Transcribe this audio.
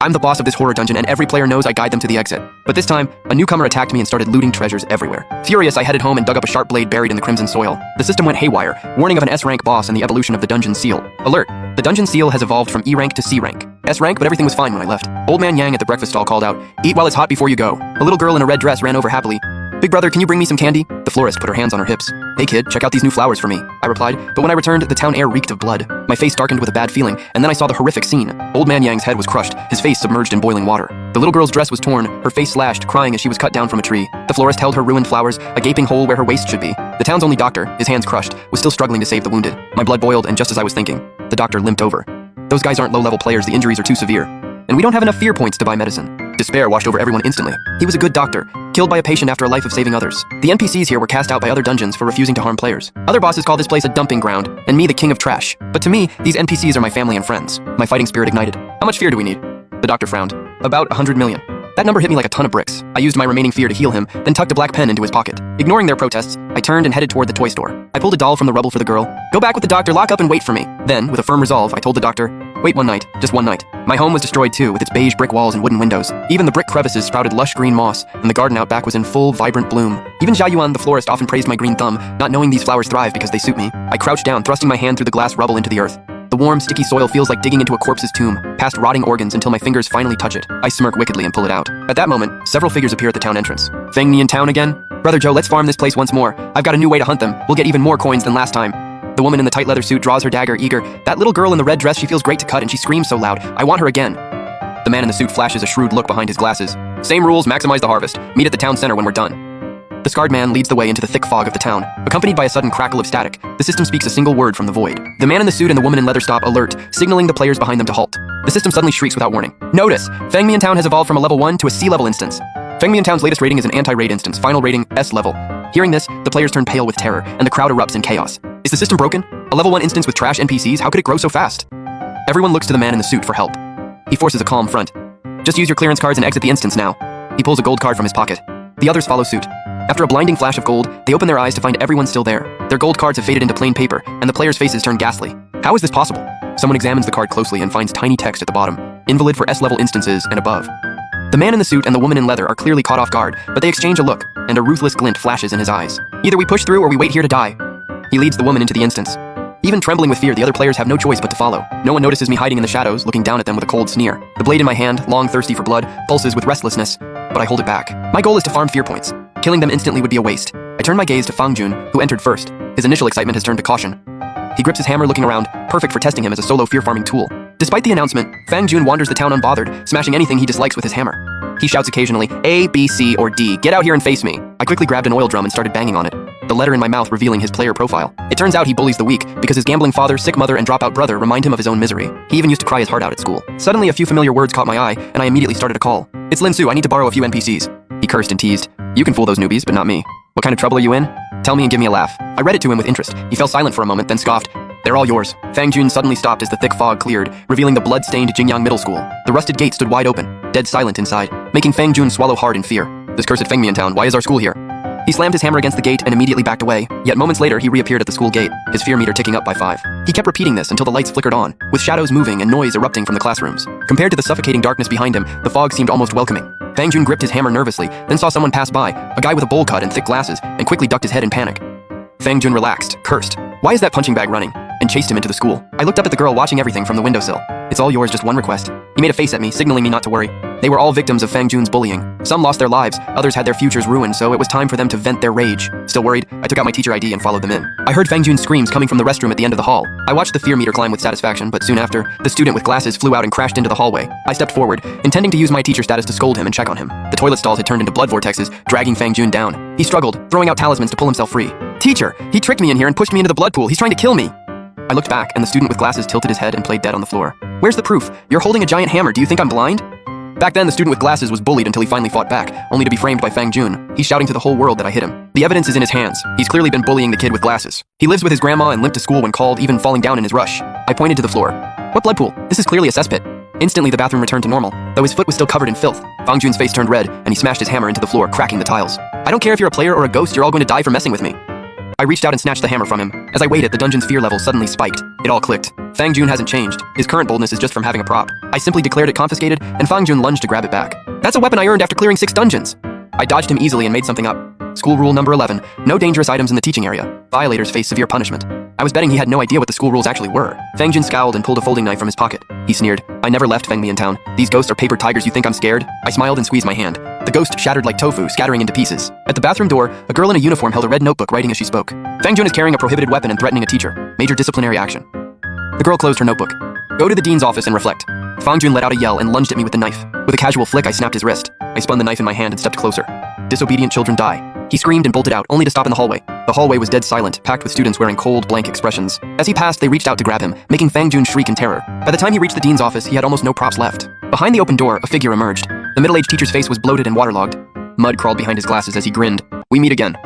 I'm the boss of this horror dungeon and every player knows I guide them to the exit. But this time, a newcomer attacked me and started looting treasures everywhere. Furious, I headed home and dug up a sharp blade buried in the crimson soil. The system went haywire, warning of an S-rank boss and the evolution of the dungeon seal. Alert! The dungeon seal has evolved from E rank to C rank. S rank, but everything was fine when I left. Old man Yang at the breakfast stall called out, "Eat while it's hot before you go." A little girl in a red dress ran over happily. "Big brother, can you bring me some candy?" The florist put her hands on her hips. "Hey kid, check out these new flowers for me," I replied, but when I returned, the town air reeked of blood. My face darkened with a bad feeling, and then I saw the horrific scene. Old man Yang's head was crushed, his face submerged in boiling water. The little girl's dress was torn, her face slashed, crying as she was cut down from a tree. The florist held her ruined flowers, a gaping hole where her waist should be. The town's only doctor, his hands crushed, was still struggling to save the wounded. My blood boiled, and just as I was thinking, the doctor limped over. "Those guys aren't low-level players, the injuries are too severe. And we don't have enough fear points to buy medicine." Despair washed over everyone instantly. He was a good doctor, killed by a patient after a life of saving others. The NPCs here were cast out by other dungeons for refusing to harm players. Other bosses call this place a dumping ground, and me the king of trash. But to me, these NPCs are my family and friends. My fighting spirit ignited. "How much fear do we need?" The doctor frowned. "About 100 million. That number hit me like a ton of bricks. I used my remaining fear to heal him, then tucked a black pen into his pocket. Ignoring their protests, I turned and headed toward the toy store. I pulled a doll from the rubble for the girl. "Go back with the doctor, lock up and wait for me." Then, with a firm resolve, I told the doctor, "Wait one night, just one night." My home was destroyed too, with its beige brick walls and wooden windows. Even the brick crevices sprouted lush green moss, and the garden out back was in full, vibrant bloom. Even Zhao Yuan, the florist, often praised my green thumb, not knowing these flowers thrive because they suit me. I crouched down, thrusting my hand through the glass rubble into the earth. The warm, sticky soil feels like digging into a corpse's tomb, past rotting organs until my fingers finally touch it. I smirk wickedly and pull it out. At that moment, several figures appear at the town entrance. "Feng Ni in town again? Brother Joe, let's farm this place once more. I've got a new way to hunt them. We'll get even more coins than last time." The woman in the tight leather suit draws her dagger, eager. That little girl in the red dress, she feels great to cut and she screams so loud. I want her again. The man in the suit flashes a shrewd look behind his glasses. "Same rules, maximize the harvest. Meet at the town center when we're done." The scarred man leads the way into the thick fog of the town. Accompanied by a sudden crackle of static, the system speaks a single word from the void. The man in the suit and the woman in leather stop alert, signaling the players behind them to halt. The system suddenly shrieks without warning. "Notice! Feng Mi in town has evolved from a level 1 to a C-level instance. Feng Mi in town's latest rating is an anti-raid instance, final rating S level." Hearing this, the players turn pale with terror, and the crowd erupts in chaos. Is the system broken? A level 1 instance with trash NPCs? How could it grow so fast? Everyone looks to the man in the suit for help. He forces a calm front. "Just use your clearance cards and exit the instance now." He pulls a gold card from his pocket. The others follow suit. After a blinding flash of gold, they open their eyes to find everyone still there. Their gold cards have faded into plain paper, and the players' faces turn ghastly. How is this possible? Someone examines the card closely and finds tiny text at the bottom. Invalid for S-level instances and above. The man in the suit and the woman in leather are clearly caught off guard, but they exchange a look, and a ruthless glint flashes in his eyes. "Either we push through or we wait here to die." He leads the woman into the instance. Even trembling with fear, the other players have no choice but to follow. No one notices me hiding in the shadows, looking down at them with a cold sneer. The blade in my hand, long thirsty for blood, pulses with restlessness, but I hold it back. My goal is to farm fear points. Killing them instantly would be a waste. I turn my gaze to Fang Jun, who entered first. His initial excitement has turned to caution. He grips his hammer looking around, perfect for testing him as a solo fear-farming tool. Despite the announcement, Fang Jun wanders the town unbothered, smashing anything he dislikes with his hammer. He shouts occasionally, "A, B, C, or D, get out here and face me." I quickly grabbed an oil drum and started banging on it, the letter in my mouth revealing his player profile. It turns out he bullies the weak, because his gambling father, sick mother, and dropout brother remind him of his own misery. He even used to cry his heart out at school. Suddenly, a few familiar words caught my eye, and I immediately started a call. "It's Lin Su, I need to borrow a few NPCs." He cursed and teased. "You can fool those newbies, but not me. What kind of trouble are you in? Tell me and give me a laugh." I read it to him with interest. He fell silent for a moment, then scoffed. "They're all yours." Fang Jun suddenly stopped as the thick fog cleared, revealing the blood-stained Jingyang Middle School. The rusted gate stood wide open, dead silent inside, making Fang Jun swallow hard in fear. "This cursed Feng Mi in town, why is our school here?" He slammed his hammer against the gate and immediately backed away, yet moments later he reappeared at the school gate, his fear meter ticking up by 5. He kept repeating this until the lights flickered on, with shadows moving and noise erupting from the classrooms. Compared to the suffocating darkness behind him, the fog seemed almost welcoming. Fang Jun gripped his hammer nervously, then saw someone pass by, a guy with a bowl cut and thick glasses, and quickly ducked his head in panic. Fang Jun relaxed, cursed. "Why is that punching bag running?" and chased him into the school. I looked up at the girl watching everything from the windowsill. "It's all yours, just one request." He made a face at me, signaling me not to worry. They were all victims of Fang Jun's bullying. Some lost their lives, others had their futures ruined, so it was time for them to vent their rage. Still worried, I took out my teacher ID and followed them in. I heard Fang Jun's screams coming from the restroom at the end of the hall. I watched the fear meter climb with satisfaction, but soon after, the student with glasses flew out and crashed into the hallway. I stepped forward, intending to use my teacher status to scold him and check on him. The toilet stalls had turned into blood vortexes, dragging Fang Jun down. He struggled, throwing out talismans to pull himself free. "Teacher, he tricked me in here and pushed me into the blood pool. He's trying to kill me." I looked back, and the student with glasses tilted his head and played dead on the floor. "Where's the proof? You're holding a giant hammer. Do you think I'm blind?" Back then, the student with glasses was bullied until he finally fought back, only to be framed by Fang Jun. He's shouting to the whole world that I hit him. The evidence is in his hands. He's clearly been bullying the kid with glasses. He lives with his grandma and limped to school when called, even falling down in his rush. I pointed to the floor. "What blood pool? This is clearly a cesspit." Instantly, the bathroom returned to normal, though his foot was still covered in filth. Fang Jun's face turned red, and he smashed his hammer into the floor, cracking the tiles. "I don't care if you're a player or a ghost, you're all going to die for messing with me." I reached out and snatched the hammer from him. As I waited, the dungeon's fear level suddenly spiked. It all clicked. Fang Jun hasn't changed. His current boldness is just from having a prop. I simply declared it confiscated, and Fang Jun lunged to grab it back. That's a weapon I earned after clearing 6 dungeons. I dodged him easily and made something up. School rule number 11, no dangerous items in the teaching area. Violators face severe punishment. I was betting he had no idea what the school rules actually were. Fang Jun scowled and pulled a folding knife from his pocket. He sneered, I never left Feng Mi in town. These ghosts are paper tigers, you think I'm scared? I smiled and squeezed my hand. The ghost shattered like tofu, scattering into pieces. At the bathroom door, a girl in a uniform held a red notebook writing as she spoke. Fang Jun is carrying a prohibited weapon and threatening a teacher. Major disciplinary action. The girl closed her notebook. Go to the dean's office and reflect. Fang Jun let out a yell and lunged at me with the knife. With a casual flick, I snapped his wrist. I spun the knife in my hand and stepped closer. Disobedient children die. He screamed and bolted out, only to stop in the hallway. The hallway was dead silent, packed with students wearing cold, blank expressions. As he passed, they reached out to grab him, making Fang Jun shriek in terror. By the time he reached the dean's office, he had almost no props left. Behind the open door, a figure emerged. The middle-aged teacher's face was bloated and waterlogged. Mud crawled behind his glasses as he grinned. We meet again.